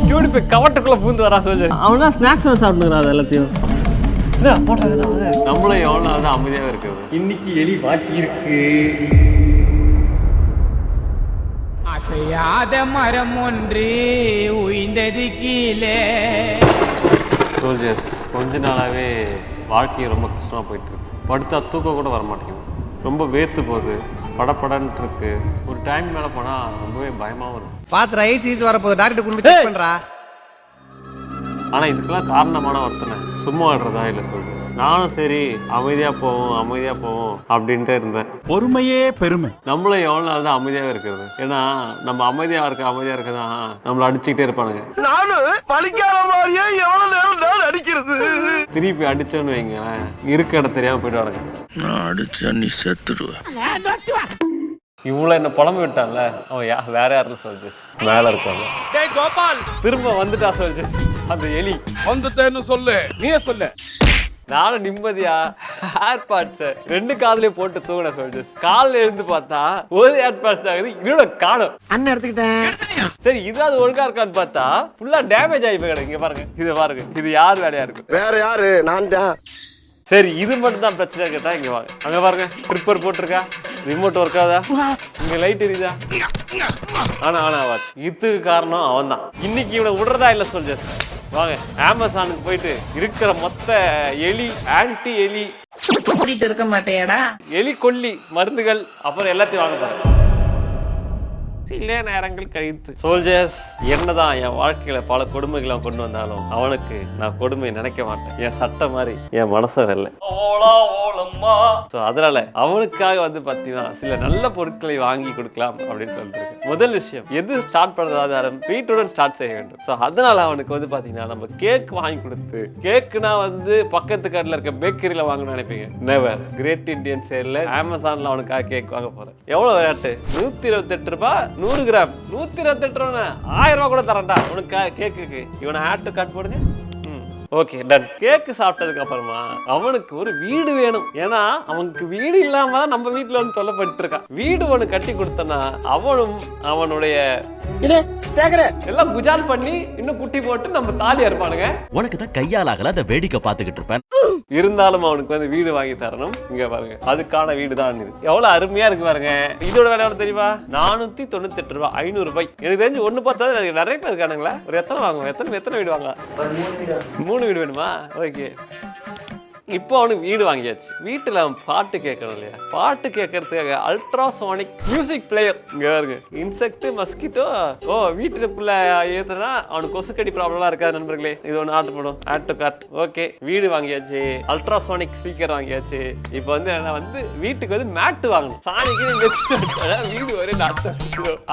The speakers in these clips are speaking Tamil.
கியூடி போய் கவட்டுக்குள்ள பூந்து வரா சொல்லு. அவனா ஸ்நாக்ஸ் சாப்பிட்டுக்கிறான் அது எல்லாத்தையும். நம்மளும் எவ்வளோ நாள் தான் அமைதியாக இருக்குது. இன்னைக்கு எலி வாட்டி இருக்கு. அசையாத மரம் ஒன்று உயிர்ந்தது கீழே. சோல்ஜர்ஸ் கொஞ்ச நாளாகவே வாழ்க்கை ரொம்ப கஷ்டமாக போயிட்டு இருக்கு. படுத்தா தூக்கம் கூட வர மாட்டேங்குது. ரொம்ப வேர்த்து போகுது, படப்படன்ட்டு இருக்கு. ஒரு டைம் மேலே போனால் ரொம்பவே பயமாகவும் இருக்கும். பாத்து ரைட் சீஸ் வரப்போகுது, டாக்டர் கொண்டு போய் செக் பண்றா. ஆனால் இதுக்கெல்லாம் காரணமான ஒருத்தனை சும்மா ஆடுறதா இல்லை சொல்றது. நானும் சரி அமைதியாக போவோம் அப்படின்ட்டு இருந்தேன். பொறுமையே பெருமை. நம்மளும் எவ்வளோ நாள் தான் அமைதியாகவே இருக்கிறது. ஏன்னா நம்ம அமைதியாக இருக்கதான் நம்மளை அடிச்சுக்கிட்டே இருப்பானுங்க. நானும் பழிக்காத மாதிரியே எவ்வளோ நேரம் தான் அடிக்கிறது. திருப்பி அடிச்சோன்னு வைங்க, இருக்க இடம் தெரியாமல் போயிடுவானுங்க. நான் அடிச்சா நீ செத்துடுவேன். இவ்வளோ என்ன புலம்பு விட்டான்ல, அவன் வேற யாரும் சொல்லிச்சு மேலே இருக்காங்க. திரும்ப வந்துட்டா சொல்லிச்சு அந்த எலி. வந்துட்டேன்னு சொல்லு, நீயே சொல்லு. நானும் நிம்மதியா ஏர்பாட்ஸ் 2 காதுலயே போட்டு தூங்கின சொல்லிச்சு. காலில் எழுந்து பார்த்தா ஒரு ஏர்பாட்ஸ் ஆகுது, இன்னொரு காணும். அண்ணன் எடுத்துக்கிட்டேன். சரி இதாவது ஒழுங்கா இருக்கான்னு பார்த்தா ஃபுல்லா டேமேஜ் ஆகி போய் கிடக்கு. இங்க பாருங்க, இதை பாருங்க, இது யார் வேலையா இருக்கு? வேற யாரு? நான் தான். சரி இது மட்டும் தான் பிரச்சனை கேட்டா இங்க வாங்க. அங்க பாருங்க, ட்ரிப்பர் போட்டிருக்கா, ரிமோட் ஒர்க் ஆகுதா, இங்க லைட் எரியுதா? ஆனா இதுக்கு காரணம் அவன் தான். இன்னைக்கு இவனை விடுறதா இல்ல சொல்ஜர்ஸ். வாங்க அமேசானுக்கு போயிட்டு இருக்கிற மொத்த எலி ஆன்டி எலி கூட்டிட்டு இருக்க மாட்டேடா, எலி கொல்லி மருந்துகள் அப்புறம் எல்லாத்தையும் வாங்க பாருங்க. சில நேரங்கள் கழித்து சோல்ஜர்ஸ் என்னதான் என் வாழ்க்கையில பல கொடுமைகளை கொண்டு வந்தாலும் அவனுக்கு நான் கொடுமை நினைக்க மாட்டேன். என் சட்டை மாதிரி என் மனசை வெல்ல. அதனால அவனுக்காக வந்து பாத்தீங்கன்னா சில நல்ல பொருட்களை வாங்கி கொடுக்கலாம் அப்படின்னு சொல்லிட்டு இருக்கேன். முதல் விஷயம், எது ஸ்டார்ட் பண்றதா வீட்டுடன் ஸ்டார்ட் செய்ய வேண்டும். ஸோ அதனால அவனுக்கு வந்து பாத்தீங்கன்னா நம்ம கேக் வாங்கி கொடுத்து, கேக்குனா வந்து பக்கத்து கடையில் இருக்க பேக்கரியில வாங்கணும்னு நினைப்பீங்க. நெவர். கிரேட் இண்டியன் சேல்ல அமேசான்ல அவனுக்காக கேக் வாங்க போறேன். எவ்வளவு விளையாட்டு, 128 ரூபாய் 100 கிராம், 128 ரூபா, 1000 ரூபாய் கூட தரேன்டா உனக்கு கேக்குக்கு. இவனை ஆட் டு கட் போடுங்க. Okay done. கேக்கு சாப்பிட்டதுக்கு அப்புறமா அவனுக்கு ஒரு வீடு வேணும். ஏன்னா அவனுக்கு வீடு இல்லாம தான் நம்ம வீட்டுல வந்து தொல்லப்பட்டு இருக்கான். வீடு ஒண்ணு கட்டி கொடுத்தனா அவனும் அவனுடைய எல்லாம் குஜால் பண்ணி இன்னும் குட்டி போட்டு நம்ம தாலியா இருப்பானுங்க. உனக்கு தான் கையால் ஆகல, அதை வேடிக்கை பார்த்துக்கிட்டு இருப்பேன். இருந்தாலும் அவனுக்கு வந்து வீடு வாங்கி தரணும். இங்க பாருங்க, அதுக்கான வீடு தான் இது. எவ்வளவு அருமையா இருக்கு பாருங்க. இதோட விலை எவ்வளவு தெரியுமா? 498 ரூபாய், 500 ரூபாய். எனக்கு தெரிஞ்சு ஒண்ணு பார்த்தா நிறைய பேர் இருக்கானுங்களா. ஒரு எத்தனை வாங்குவோம்? எத்தனை வீடு வாங்க? 3 வீடு வேணுமா? ஓகே. இப்போ அவனுக்கு வீடு வாங்கியாச்சு. வீட்டுல அவன் பாட்டு கேட்கணும் இல்லையா? பாட்டு கேட்கறதுக்காக அல்ட்ராசோனிக் மியூசிக் பிளேயர் இங்க பாருங்க. இன்செக்ட், மஸ்கிட்டோ வீட்டுக்குள்ள ஏத்துனா அவனுக்கு கொசுக்கடி ப்ராப்ளம்லாம் இருக்காது நண்பர்களே. இது ஒன்று ஆர்டர் பண்ணும், ஆட் டு கார்ட். ஓகே, வீடு வாங்கியாச்சு, அல்ட்ராசோனிக் ஸ்பீக்கர் வாங்கியாச்சு. இப்போ வந்து என்ன வந்து வீட்டுக்கு வந்து மேட்டு வாங்கணும். சாணிக்கு வச்சுட்டு வீடு ஒரே நாட்டு.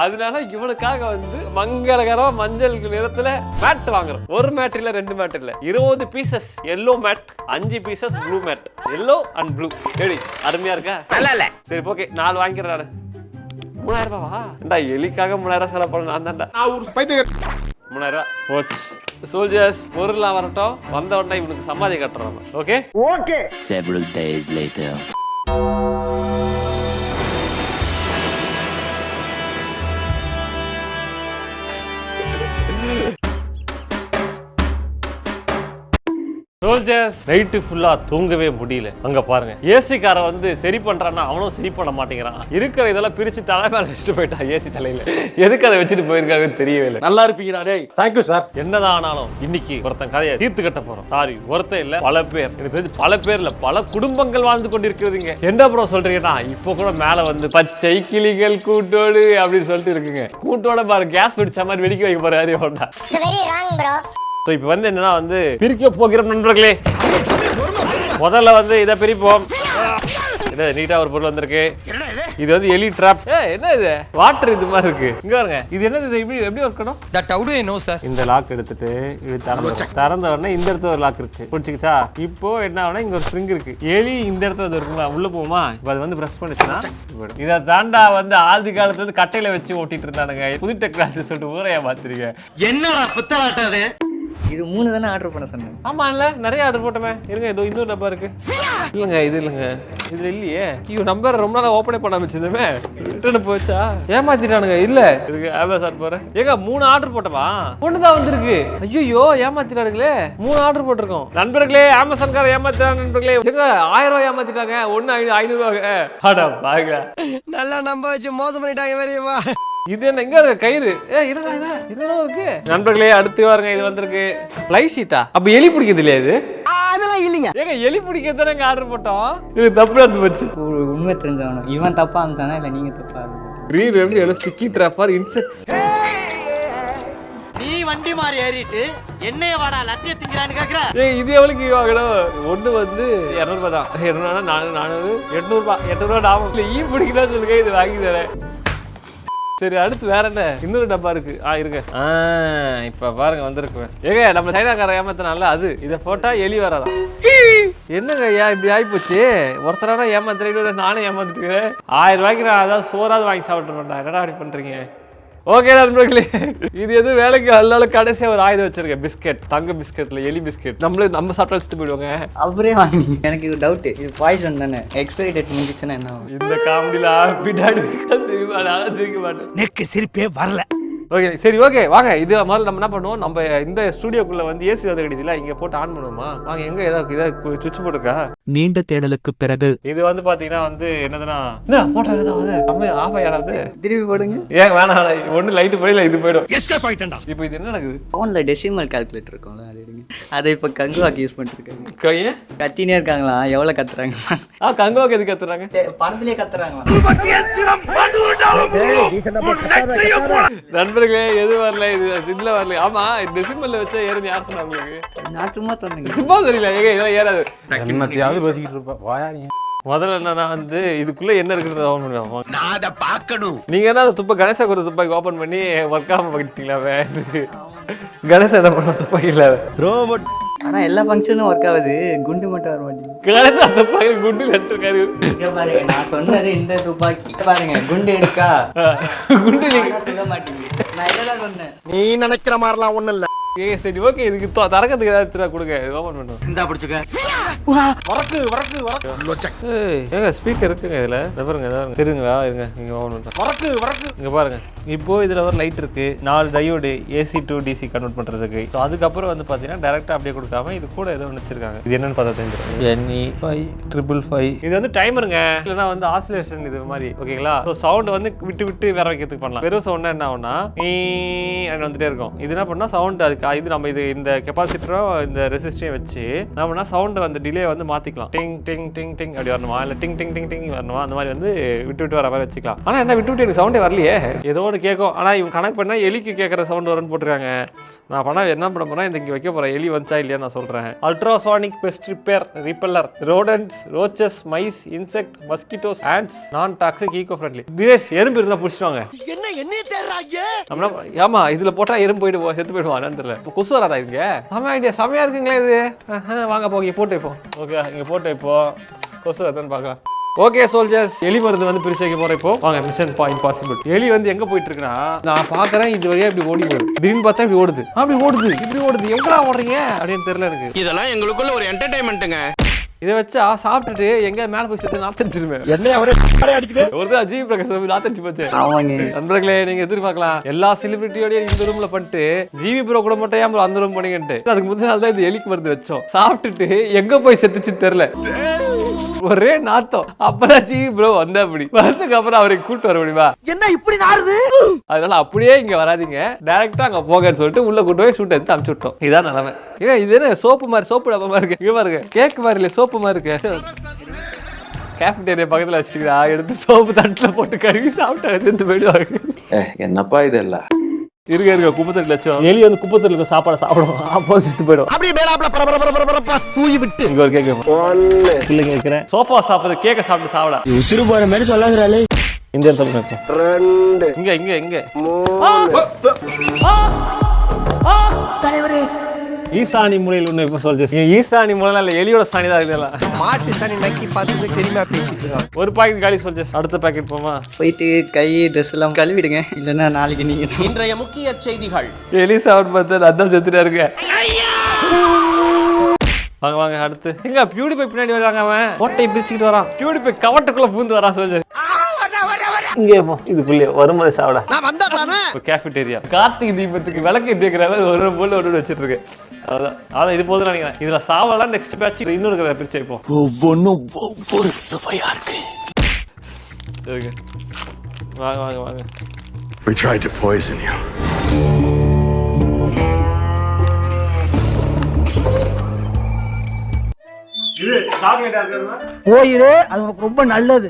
அதனால இவனுக்காக வந்து மங்களகரமா மஞ்சள் நிறத்துல மேட் வாங்குறோம். ஒரு மேட் இல்ல, 2 மேட் இல்ல, 20 pieces yellow mat, 5 pieces blue mat. Yellow and blue. எப்படி அருமையா இருக்கா? நல்லா இல்ல. சரி ஓகே, 4 வாங்கிக்கிறேன். 3000 ரூபாவா? ஏண்டா எலிக்காக 3000 செலவு பண்ண நான் தான்டா. நான் ஒரு பைத்தியக்கார. 3000 ரூபாய் போச்சு. சோல்ஜர்ஸ் பொருள்லாம் வரட்டும், வந்த உடனே இவனுக்கு சமாதி கட்டுறோம். Okay okay. Several days later. Soldiers night ஃபுல்லா தூங்கவே முடியல. அங்க பாருங்க, ஏசி காரை வந்து சரி பண்றான்னா அவனும் சரி பண்ண மாட்டேங்கிறான். இருக்கிற இதெல்லாம் பிரிச்சு தலை மேல வச்சுட்டு போயிட்டான் ஏசி தலையில. எதுக்கு அதை வச்சுட்டு போயிருக்காங்கன்னு தெரியவே இல்லை. நல்லா இருப்பீங்களா? டேய் தேங்க்யூ சார். என்னதான் ஆனாலும் இன்னைக்கு ஒருத்தன் கதையை தீர்த்து கட்ட போறோம். சாரி, ஒருத்தன் இல்ல, பல பேர். எனக்கு தெரிஞ்சு பல பேர்ல பல குடும்பங்கள் வாழ்ந்து கொண்டிருக்கிறதுங்க. என்ன ப்ரோ சொல்றீங்கன்னா இப்போ கூட மேல வந்து பச்சை கிளிகள் கூட்டோடு அப்படின்னு சொல்லிட்டு இருக்குங்க. கூட்டோட பாரு, கேஸ் வெடிச்ச மாதிரி வெடிக்க வைக்க போறாரு. இப்போ வந்து என்னன்னா வந்து பிரிக்க போகிறோம் நண்பர்களே. முதல்ல வந்து இதை பிரிப்போம். இது நீட்டா ஒரு பொருள் வந்திருக்கு. இது வந்து எலி ட்ராப். என்ன இது? வாட்டர் இது மாதிரி இருக்கு. இங்க பாருங்க, இது என்னது? எப்படி இருக்கணும்? That how do I know sir. இந்த லாக் எடுத்துட்டு இது திறந்த உடனே இந்த இடத்துல ஒரு லாக் இருக்கு. புடிச்சுக்கிச்சா? இப்போ என்ன ஆகுனா இங்க ஒரு ஸ்ப்ரிங் இருக்கு. எலி இந்த இடத்துல இருக்குங்களா, உள்ள போகுமா? இப்போ அது வந்து பிரஸ் பண்ணிச்சுன்னா இதை தாண்டா வந்து ஆதி காலத்துல இருந்து கட்டையில வச்சு ஓட்டிட்டு இருந்தானுங்க. புது டெக்னாலஜி சொல்லிட்டு ஊரையா பாத்துறீங்க. என்னடா புத்தலாட்டாது? இது 3 தானே ஆர்டர் பண்ண சொன்னேன். ஆமா இல்ல நிறைய ஆர்டர் போட்டோமே. இருங்க இதோ இன்னொரு டப்பா இருக்கு. இல்லங்க இது இல்லங்க. இது இல்லையே. ஐயோ நம்பர் ரொம்ப நாளா ஓபனே பண்ணாம வச்சிருந்தமே. ரிட்டர்ன் போச்சா? ஏமாத்திட்டானுங்க. இல்ல இருக்கு அமேசான் போறேன். ஏங்க 3 ஆர்டர் போட்டமா? ஒண்ணு தான் வந்திருக்கு. ஐயோ ஏமாத்திட்டானுங்களே. 3 ஆர்டர் போட்டிருக்கோம். நண்பர்களே அமேசான்கார ஏமாத்திட்டாங்க நண்பர்களே. ஏங்க 1000 ரூபாய் ஏமாத்திட்டாங்க. 1 500 ரூபாய். அட பாங்க. நல்லா நம்ப வச்சு மோசம் பண்ணிட்டாங்க வேறியவா. இது என்ன இங்க இருக்க கயிறு? இருடா இது. என்னடா இருக்கு? நண்பர்களே அடுத்து பாருங்க இது வந்திருக்கு. ஃப்ளை ஷீட்டா? அப்ப எலி பிடிக்கிறது இல்லையா இது? அதெல்லாம் இல்லைங்க. ஏங்க எலி பிடிக்கிறது தானே ஆர்டர் போட்டோம். இது தப்பு நடந்து போச்சு. உண்மை தெரிஞ்சவனும் இவன் தப்பா அனுப்பிச்சானா இல்லை நீங்கள் தப்பா கிரீன் ரெண்டு எவ்வளோ ஸ்டிக்கி ட்ராப்பர் இன்செக்ட். நீ வண்டி மாறி ஏறிட்டு என்னைய வாடா லத்திய திங்கறான்னு கேக்குற. இது எவ்வளவுக்கு வாங்கணும்? ஒன்று வந்து 200 ரூபாய் தான். 200 400 800 ரூபாய். 800 ரூபாய் டாமம். இல்லை ஈ பிடிக்கிறா சொல்லுங்க இது வாங்கி தரேன். சரி அடுத்து வேற என்ன? இன்னொரு டப்பா இருக்கு. இருங்க. இப்ப பாருங்க வந்திருக்கு. ஏங்க நம்ம சைனாக்கார ஏமாத்தினால அது. இதை போட்டா எலி வராதான். என்னங்க ஐயா இப்படி ஆயிப்போச்சு? ஒருத்தரானா ஏமாத்துறேன் நானே ஏமாத்துட்டுக்கிறேன். 1000 ரூபாய்க்கு நான் அதான் சோறாவது வாங்கி சாப்பிட்டு மாட்டேன். என்னடா அப்படி பண்றீங்க? ஓகே நண்பர்களே இது எதுவும் வேலைக்கு அதனால கடைசியாக ஒரு ஆயுதம் வச்சிருக்கேன். பிஸ்கெட் தங்க பிஸ்கெட்ல எலி பிஸ்கெட் நம்ம சாப்பிட்டு வச்சுட்டு போயிடுவாங்க. அவரே வாங்கி எனக்கு ஒரு டவுட். இது பாய்சன் தானே? எக்ஸ்பைரி டேட் முடிஞ்சிச்சுன்னா என்ன ஆகும்? இந்த காமெடியில பின்னாடி சிரிக்க மாட்டேன். நெக்கு சிரிப்பே வரல. ஓகே சரி ஓகே வாங்க. இது முதல்ல நம்ம என்ன பண்ணுவோம்? நம்ம இந்த ஸ்டுடியோக்குள்ள வந்து ஏசி வந்து கிடைச்சல இங்க போட்டு ஆன் பண்ணுவோமா? வாங்க. எங்க ஏதாவது சுவிட்ச் போட்டுருக்கா? நீண்ட தேடலுக்கு பிறகு இது வந்து பாத்தீங்கன்னா வந்து என்னதுன்னா என்ன போட்டா ஆஃப் ஆயிடாது. திருப்பி போடுங்க. ஏன் வேணாம் ஒண்ணு லைட் போயிடல இது போயிடும். இப்போ இது என்ன நடக்குது? ஃபோன்ல டெசிமல் கால்குலேட்டர் இருக்கும்ல அது எடுங்க. அதை இப்போ கங்குவாக்கு யூஸ் பண்ணிட்டு இருக்காங்க. கையே கத்தினே இருக்காங்களா? எவ்வளவு கத்துறாங்க? கங்குவாக்கு எது கத்துறாங்க? படத்துலயே கத்துறாங்களா? நண்பர்களே எது வரல இது இதுல வரல. ஆமா டெசிமல்ல வச்சா ஏறும் யார் சொன்னா உங்களுக்கு? நான் சும்மா சொன்னேங்க. சும்மா தெரியல. ஏங்க இதெல்லாம் ஏறாது. என்னத்தையாவது பேசிக்கிட்டு இருப்பா. வாயா நீ. முதல்ல என்னன்னா வந்து இதுக்குள்ள என்ன இருக்குன்றத ஓபன் பண்ணுவோம். நான் அதை பார்க்கணும். நீங்க என்ன துப்ப கணேசா ஒரு துப்பாக்கி ஓபன் பண்ணி ஒர்க் ஆக பண்ணிட்டீங்களா? கணேசா என்ன பண்ண துப்பாக்கி இல்ல ரோபோட். ஆனா எல்லா ஃபங்க்ஷனும் ஒர்க் ஆகுது. குண்டு மட்டும் வர மாட்டேங்குது. கணேசா துப்பாக்கி குண்டு நட்டுருக்காரு. இங்க பாருங்க நான் சொன்னது இந்த துப்பாக்கி. பாருங்க குண்டு இருக்கா? குண்டு நீங்க சொல்ல மாட்டீங்க. நான் இதெல்லாம் சொன்னேன். நீ நினைக்கிற மாதிரிலாம் ஒண்ணும் இல்ல. சரி ஓகே இதுக்கு தரக்கத்துக்கு ஏதாவது கொடுங்க ஓபன் பண்ணுவோம். இந்தா பிடிச்சுக்க. வரக்கு வரக்கு வரக்கு. ஏங்க ஸ்பீக்கர் இருக்குங்க இதுல. பாருங்க தெரியுங்களா? இருங்க இங்க ஓபன் பண்றேன். வரக்கு வரக்கு. இங்க பாருங்க. இப்போ இதுல ஒரு லைட் இருக்கு. 4 diode AC to DC convert பண்றதுக்கு. சோ அதுக்கப்புறம் வந்து பாத்தீங்கன்னா டைரக்டா அப்படியே கொடுக்காம இது கூட ஏதோ ஒன்னு வச்சிருக்காங்க. இது என்னன்னு பார்த்தா தெரிஞ்சிரும். NE555. இது வந்து டைமருங்க. இல்லனா வந்து ஆசிலேஷன் இது மாதிரி ஓகேங்களா? சோ சவுண்ட் வந்து விட்டு விட்டு வேற வைக்கிறதுக்கு பண்ணலாம். வெறும் சவுண்ட் என்ன ஆகும்னா அப்படி வந்துட்டே இருக்கும். இது என்ன பண்ணா சவுண்ட் அதுக்கு இது நம்ம இது இந்த கெபாசிட்டரும் இந்த ரெசிஸ்டரையும் வச்சு நம்மனா சவுண்ட் வந்து டிலே வந்து மாத்திக்கலாம். டிங் டிங் டிங் டிங் அப்படி வரணுமா இல்ல டிங் டிங் டிங் டிங் வரணுமா அந்த மாதிரி வந்து விட்டு விட்டு வர மாதிரி வச்சுக்கலாம். ஆனா என்ன விட்டு விட்டு எனக்கு சவுண்டே வரலையே. ஏதோ ஒன்று கேட்கும். ஆனா இவங்க கனெக்ட் பண்ணா எலிக்கு கேட்கற சவுண்ட் வரும்னு போட்டுருக்காங்க. நான் பண்ணா என்ன பண்ண போறேன்? இந்த இங்க வைக்க போறேன். எலி வந்துச்சா இல்லையா நான் சொல்றேன். Ultrasonic pest repeller rodents roaches mice insect mosquitoes ants non toxic eco friendly. Dinesh எறும்பு இருந்தா பிடிச்சிடுவாங்க. என்ன தேடுறாங்க? ஆமா இதுல போட்டா எறும்பு போயிட்டு செத்து போயிடுவான். தெரியல கொசு வராதா இங்க? செம ஐடியா செமையா இருக்குங்களா இது? வாங்க போங்க போட்டு வைப்போம். ஓகே இங்க போட்டு வைப்போம். கொசு வருதான்னு பார்க்கலாம். ஓகே சோல்ஜர்ஸ் எலி மருந்து வந்து பிரிச்சு வைக்க போறேன் இப்போ. வாங்க மிஷன் இம்பாசிபிள். எலி வந்து எங்க போயிட்டு இருக்குன்னா நான் பாக்குறேன் இது வழியா இப்படி ஓடி போகுது. திடீர்னு பார்த்தா இப்படி ஓடுது. அப்படி ஓடுது இப்படி ஓடுது. எங்கடா ஓடுறீங்க அப்படின்னு தெரியல எனக்கு. இதெல்லாம் எங்களுக்குள்ள ஒரு என்டர்டைன்மெண்ட்டுங்க. இதை வச்சா சாப்பிட்டுட்டு எங்க மேல போய் சேர்த்து நாத்தடிச்சிருமே. அடிக்குது. ஒரு தான் ஜிவி பிரகாஷ் நாத்தடிச்சு போச்சு. ஆமாங்க நண்பர்களே நீங்க எதிர்பார்க்கலாம் எல்லா செலிபிரிட்டியோடய இந்த ரூம்ல பண்ணிட்டு ஜிவி ப்ரோ கூட மட்டும் ஏன் அந்த ரூம் பண்ணீங்கன்ட்டு. அதுக்கு முந்தின நாள் தான் இது எலிக்கு மருந்து வச்சோம். சாப்பிட்டுட்டு எங்க போய் செத்துச்சு தெரியல. ஒரே நாத்தம். அப்பதான் ஜிவி ப்ரோ வந்தா அப்படி வருஷத்துக்கு அப்புறம் அவரை கூட்டு வர முடியுமா? என்ன இப்படி நாறுது? அதனால அப்படியே இங்க வராதிங்க. டைரக்டா அங்க போங்கன்னு சொல்லிட்டு உள்ள கூட்டு போய் ஷூட் எடுத்து அனுப்பிச்சு விட்டோம். இதான் நிலைமை. ஏங்க இது என்ன சோப்பு மாதிரி சோப்பு டப்பா மாதிரி இருக்கு. இங்க பாருங்க கேக் மாதிரி இல்ல சோப்பு மாதிரி இருக்கு. கேஃபிடேரியா பக்கத்துல வச்சுக்கிறா எடுத்து சோப்பு தட்டுல போட்டு கழுவி சாப்பிட்டு சேர்ந்து போயிடுவாங்க. என்னப்பா இதெல்லாம் இருக்க குப்பத்தட்டு லட்சம். எலி வந்து குப்பத்தட்டுக்கு சாப்பாடு சாப்பிடும். அப்போ செத்து போயிடும். அப்படியே மேலாப்ல பரபரப்பா தூயி விட்டு இங்க ஒரு கேக் இல்லைங்க இருக்கிறேன். சோஃபா சாப்பிடுறது கேக்க சாப்பிட்டு சாப்பிட உசுறு போற மாதிரி சொல்லாங்கறாளே. இந்த இடத்துல இருக்கும். இங்க தலைவரே ஈசானி மூலையில் ஒண்ணு இப்ப சொல்லுச்சு. ஈசானி மூலையில இல்ல, எலியோட சாணி தான் இருக்குல்ல. மாட்டு சனி நக்கி பார்த்து தெரியுமா பேசிட்டு இருக்கான். ஒரு பாக்கெட் காலி சொல்லுச்சு. அடுத்த பாக்கெட் போமா? போயிட்டு கை ட்ரெஸ் எல்லாம் கழுவிடுங்க, இல்லைன்னா நாளைக்கு நீங்க தான். இன்றைய முக்கிய செய்திகள். எலி சாப்பிட்டு பார்த்து அதான் செத்துட்டா இருக்கு. வாங்க வாங்க அடுத்து. எங்க பியூட்டிஃபை பின்னாடி வராங்க, அவன் கோட்டையை பிரிச்சுக்கிட்டு வரான். பியூட்டிஃபை கவட்டுக்குள்ள பூந்து வரான் சொல்லுச்சு. இங்கே போ, இதுக்குள்ளே வரும்போது சாப்பிட. நான் வந்தா தானே கேஃபிடேரியா கார்த்திகை தீபத்துக்கு விளக்கு ஏற்றிக்கிற ஒரு போல ஒன்று வச்சுட்டு இருக்கு. அதான் இது போதும் நினைக்கிறேன். இதுல சாவலாம். நெக்ஸ்ட் பேட்ச் இன்னொரு கதை பிரிச்சு வைப்போம். ஒவ்வொன்றும் ஒவ்வொரு சுவையா இருக்கு. வாங்க வாங்க வாங்க. We tried to poison you. இது சாக்லேட்டா இருக்குமா? போயிரு, அது உனக்கு ரொம்ப நல்லது.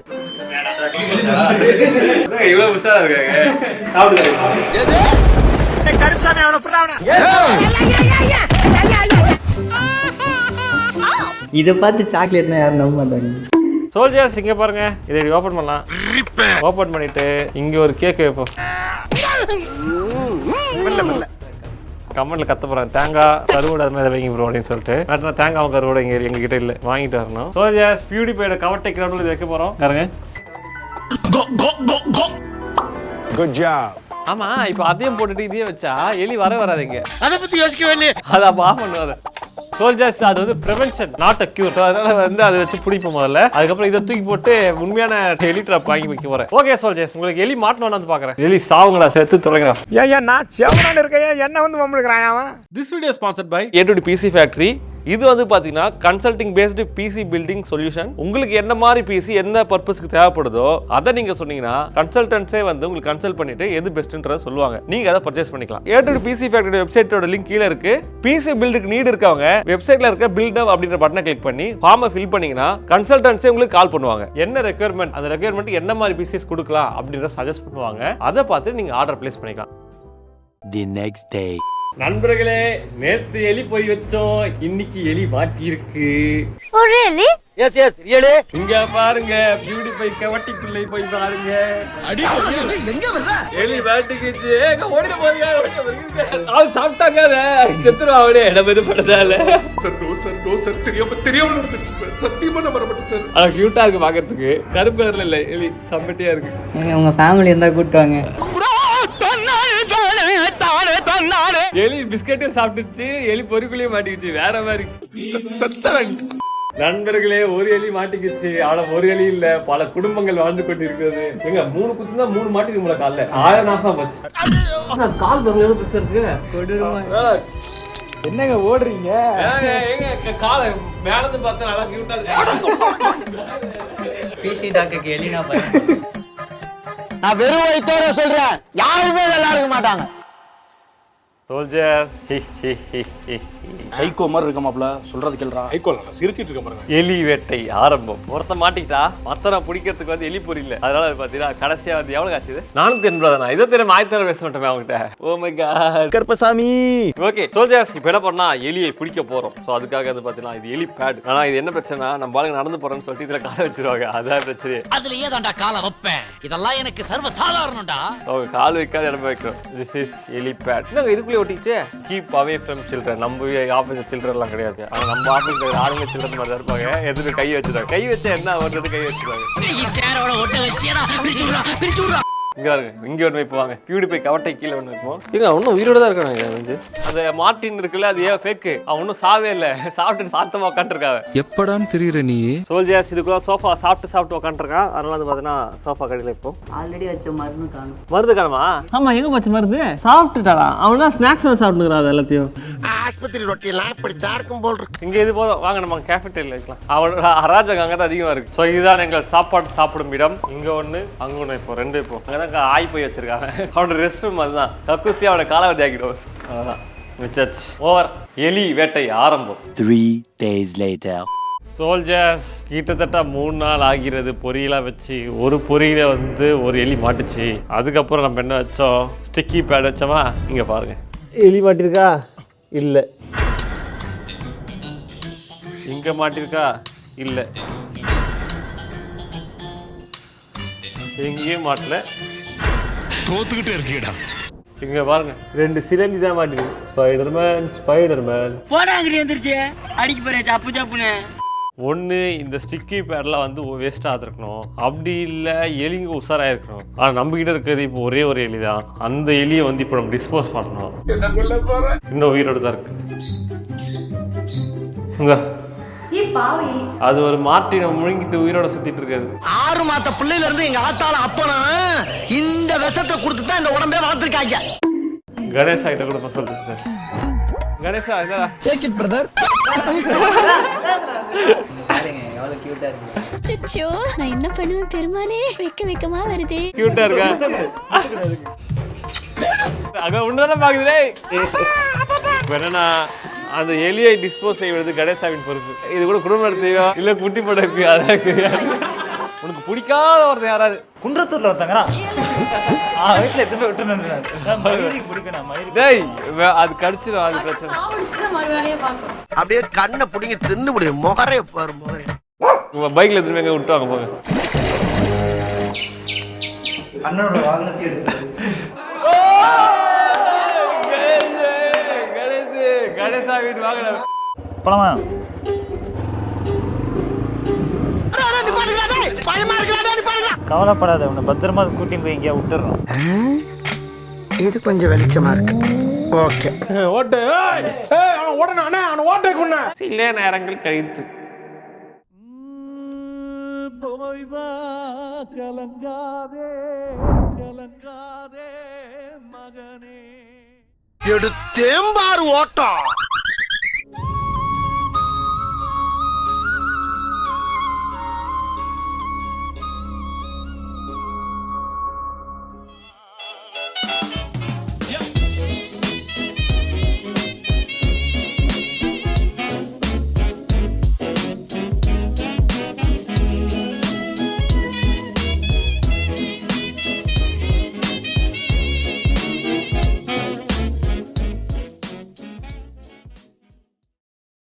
இவ்வளவு உஷாரா இருக்காங்க. சாப்பிடுங்க. கருப்சாமி அவனை புறாவன. இதை பார்த்து சாக்லேட்னா யாரும் நம்ப மாட்டாங்க. சோல்ஜர்ஸ் இங்க பாருங்க, இதை ஓபன் பண்ணலாம். ஓபன் பண்ணிட்டு இங்க ஒரு கேக் வைப்போம். கமெண்ட்ல கத்த போறேன், தேங்காய் கருவோட அது மாதிரி வைங்க ப்ரோ அப்படின்னு சொல்லிட்டு. நான் தேங்காய் கருவோட இங்க எங்க கிட்ட இல்ல, வாங்கிட்டு வரணும். சோல்ஜர்ஸ் பியூட்டிஃபைட கவட்டை கிரவுண்ட்ல இது வைக்க போறோம். பாருங்க. Good job. ஆமா, இப்போ அதையும் போட்டுட்டு இதையும் வச்சா எலி வராதுங்க. அத பத்தி யோசிக்க வேண்டிய. அத அப்ப ஆஃப் பண்ணுவாத. சோல்ஜர்ஸ் அது வந்து பிரிவென்ஷன், நாட் அ கியூர். அதனால வந்து அதை வச்சு பிடிப்போம் முதல்ல. அதுக்கப்புறம் இதை தூக்கி போட்டு உண்மையான எலி ட்ராப் வாங்கி வைக்க போறேன். ஓகே சோல்ஜர்ஸ், உங்களுக்கு எலி மாட்டணும்னு வந்து பாக்குறேன். எலி சாவுங்களா, செத்து தொலைங்கடா. ஏன் நான் செவனான இருக்கேன், என்ன வந்து வம்பிடுறான் அவன். This video is sponsored by A2D PC Factory. இது வந்து பாத்தீங்கன்னா consulting based PC building solution. உங்களுக்கு என்ன மாதிரி பிசி என்ன பர்பஸ்க்கு தேவைப்படுதோ அதை நீங்க சொன்னீங்கன்னா கன்சல்டன்ட்ஸே வந்து உங்களுக்கு கன்சல்ட் பண்ணிட்டு எது பெஸ்ட்ன்றத சொல்லுவாங்க. நீங்க அதை பர்ச்சேஸ் பண்ணிக்கலாம். A2D PC Factory வெப்சைட்டோட லிங்க் கீழ இருக்கு. பிசி பில்டுக்கு நீட் இருக்கவங்க வெப்சைட்ல இருக்க பில்ட் அப் அப்படின்ற பட்டனை கிளிக் பண்ணி ஃபார்மை ஃபில் பண்ணீங்கன்னா கன்சல்டன்ட்ஸே உங்களுக்கு கால் பண்ணுவாங்க. என்ன ரெக்யர்மெண்ட், அந்த ரெக்யர்மெண்ட் என்ன மாதிரி பிசிஸ் கொடுக்கலாம் அப்படின்ற சஜஸ்ட் பண்ணுவாங்க. அதை பார்த்து நீங்க ஆர்டர் பிளேஸ் பண்ணிக்கலாம். The next day. நண்பர்களே, நேத்து எலி போய் வச்சோம், இன்னைக்கு எலி மாட்டி இருக்கு. Yes yes really. இங்க பாருங்க, பியூட்டிஃபை கவட்டிக்குள்ளே போய் பாருங்க. அடி எங்க வர்ற? எலி மாட்டிக்கிச்சு. எங்க ஓடிட போறீங்க, ஓடிட போறீங்க. ஆள் சாப்பிட்டாங்க, செத்துருவா அவனே. நம்ம இது பண்ணதால சார் தெரியாம நடந்துச்சு சார். சத்தியமா நான் வரமாட்டேன் சார். ஆனா கியூட்டா இருக்கு பாக்குறதுக்கு. கருப்பு கலர்ல இல்ல, எலி சம்பட்டியா இருக்கு. நீங்க உங்க ஃபேமிலி இருந்தா கூப்பிட்டு வாங்க. எலி பிஸ்கெட்டும் சாப்பிட்டுச்சு, எலி பொறிக்குள்ளேயே மாட்டிக்கிச்சு. வேற மாதிரி நண்பர்களே, ஒரு எலி மாட்டிக்கிச்சு. ஆனா ஒரு எலி இல்ல, பல குடும்பங்கள் வாழ்ந்து கொண்டிருக்கிறது. எங்க 3 குத்து தான் 3 மாட்டிக்கு முளை கால்ல 1000 நாசம் போச்சு. கால் தரல பிரச்சனை இருக்கு. என்னங்க ஓடுறீங்க? ஏங்க கால மேல இருந்து பார்த்தா நல்லா கியூட்டா இருக்கு. பிசி டாக்குக்கு எலினா பாருங்க. நான் வெறும் வயித்தோட சொல்றேன், யாருமே நல்லா இருக்க மாட்டாங்க. சோல்ஜர்ஸ், சைக்கோ மாதிரி இருக்க மாப்ள, சொல்றது கேளுடா. சைக்கோ இல்ல, சிரிச்சிட்டு இருக்க பாருங்க. எலி வேட்டை ஆரம்பம். ஒருத்த மாட்டிக்கிட்டா மத்தனை பிடிக்கிறதுக்கு வந்து எலி பொறி இல்ல. அதனால பாத்தீங்கன்னா கடைசியா வந்து எவ்வளவு காசு இது? 480 தான். இதை தெரியும், 1000 பேச மாட்டோமே அவங்ககிட்ட. Oh my god Karuppasamy. Okay soldiers, இப்போ என்ன பண்ணா எலியை பிடிக்க போறோம். ஸோ அதுக்காக வந்து பாத்தீங்கன்னா இது எலி பேட். ஆனா இது என்ன பிரச்சனை, நம்ம பாருங்க நடந்து போறோம்னு சொல்லிட்டு இதுல காலை வச்சிருவாங்க. அதான் பிரச்சனை. அதுலயே தான்டா காலை வைப்பேன். இதெல்லாம் எனக்கு சர்வ சாதாரணம்டா. அவங்க கால் வைக்காத இடம் வைக்கிறோம். திஸ் இஸ் எலி பேட். என்னங்க இதுக்குள்ளே ஒட்டிச்சு? Keep away from children. நம்ம ஆஃபீஸ் சில்ட்ரன் எல்லாம் கிடையாது. ஆனா நம்ம ஆஃபீஸ்ல ஆளுங்க சில்ட்ரன் மாதிரி தான் இருப்பாங்க. எதுக்கு கை வச்சிருக்காங்க. கை வச்சா என்ன வருது, கை வச்சிருக்காங்க. இங்க பாருங்க, இங்க ஒன்று வைப்பாங்க. பியூட்டிஃபை கவட்டை கீழே ஒன்று வைப்போம். இங்க ஒன்றும் உயிரோட தான் இருக்காங்க. அந்த மார்டின் இருக்குல்ல, அது ஏன் ஃபேக்கு? அவன் ஒன்றும் சாவே இல்லை, சாப்பிட்டு சாத்தமா உட்காந்துருக்காங்க. எப்படான்னு தெரியுற நீ? சோல்ஜர்ஸ், இதுக்குள்ள சோஃபா சாப்பிட்டு உட்காந்துருக்கான். அதனால வந்து பார்த்தீங்கன்னா சோஃபா கடையில் இப்போ ஆல்ரெடி வச்ச மருந்து காணும். மருந்து காணுமா? ஆமா, எங்க போச்சு மருந்து? சாப்பிட்டுட்டாடா அவன் தான். ஸ்நாக்ஸ் சாப்பிட்டுக்கிறான் எல்லாத்தையும். ஆஸ்பத்திரி ரொட்டி எல்லாம் இப்படி தான் இருக்கும் போல் இருக்கு. இங்க இது போதும், வாங்க நம்ம கேஃபிடேரியா வைக்கலாம். அவனோட அராஜகம் அங்கே தான் அதிகமா இருக்கு. ஸோ இதுதான் எங்கள் சாப்பாடு சாப்பிடும் இடம். இங்க ஒன்று, அங்க ஒன்று. இப்போ 2 இப்போ அங்கதான் ஆய் போய் வச்சிருக்காங்க. அவனோட ரெஸ்ட் ரூம் அதுதான். கக்கூசி அவனோட காலாவதி ஆக்கிடுவோம். அதான் மிச்சச் ஓவர். எலி வேட்டை ஆரம்பம். 3 days later. சோல்ஜர்ஸ், கிட்டத்தட்ட 3 நாள் ஆகிறது பொரியலா வச்சு. ஒரு பொரியல வந்து ஒரு எலி மாட்டுச்சு. அதுக்கப்புறம் நம்ம என்ன வச்சோம், ஸ்டிக்கி பேட் வச்சோமா. இங்க பாருங்க, எலி மாட்டிருக்கா இல்ல, இங்க மாட்டிருக்கா இல்ல, எங்கேயும் மாட்டல. தோத்துக்கிட்டே இருக்கீடா. இங்க பாருங்க 2 சிலந்தி தான் மாட்டிருக்கு. ஸ்பைடர்மேன் போடாங்கடி வந்துருச்சு அடிக்க போறேன் சப்பு சப்புன்னு. ஒன்று இந்த ஸ்டிக்கி பேட்லாம் வந்து வேஸ்ட்டாக இருக்கணும், அப்படி இல்லை எலிங்க உஷாராக இருக்கணும். ஆனால் நம்மகிட்ட இருக்கிறது இப்போ ஒரே ஒரு எலி தான். அந்த எலியை வந்து இப்போ நம்ம டிஸ்போஸ் பண்ணணும். இன்னும் உயிரோடு தான் இருக்கு. அது ஒரு மார்ட்டினை முழுங்கிட்டு உயிரோட சுத்திட்டு இருக்காது. 6 மாத பிள்ளையில இருந்து எங்க ஆத்தால அப்பனா இந்த விஷத்தை கொடுத்துட்டு தான் இந்த உடம்பே வளர்த்துருக்காங்க. கணேசா கிட்ட கூட சொல்றேன். கணேசா இதா டேக் இட் பிரதர். பாருங்க எவ்வளவு கியூட்டா இருக்கு. அச்சச்சோ நான் என்ன பண்ணுவேன் பெருமானே, வெக்கமா வருதே. கியூட்டா இருக்கா? அங்க உன்னதான பாக்குதே. என்னன்னா அந்த எலியை டிஸ்போஸ் செய்வது கணேசாவின் பொறுப்பு. இது கூட குடும்ப நடத்தியோ இல்ல குட்டி படைப்பு அதான் தெரியாது. உனக்கு பிடிக்காத ஒருத்தன் யாராவது குன்றத்தூர்ல ஒருத்தங்கறா வீட்டுல எத்தனை பேர் விட்டுன்னு மயிருக்கு பிடிக்கணும். மயிருக்கு டேய் அது கடிச்சிடும், அது பிரச்சனை. அப்படியே கண்ணை புடிங்க தின்னு முடியும். முகரே பாரு முகரே. உங்க பைக்ல திரும்பி எங்க விட்டுவாங்க போங்க. அண்ணனோட வாகனத்தை எடுத்து கணேசா வீட்டு வாங்க பழமா கவலைப்படாத, உன்னை பத்திரமா கூட்டி போய் எங்கேயா விட்டுறோம். இது கொஞ்சம் வெளிச்சமா இருக்கு. ஓகே ஓட்டு ஓடணும் அண்ணா அவனை ஓட்டை கொண்டா. சில நேரங்கள் கழித்து எடுத்தேம்பாரு ஓட்டம்.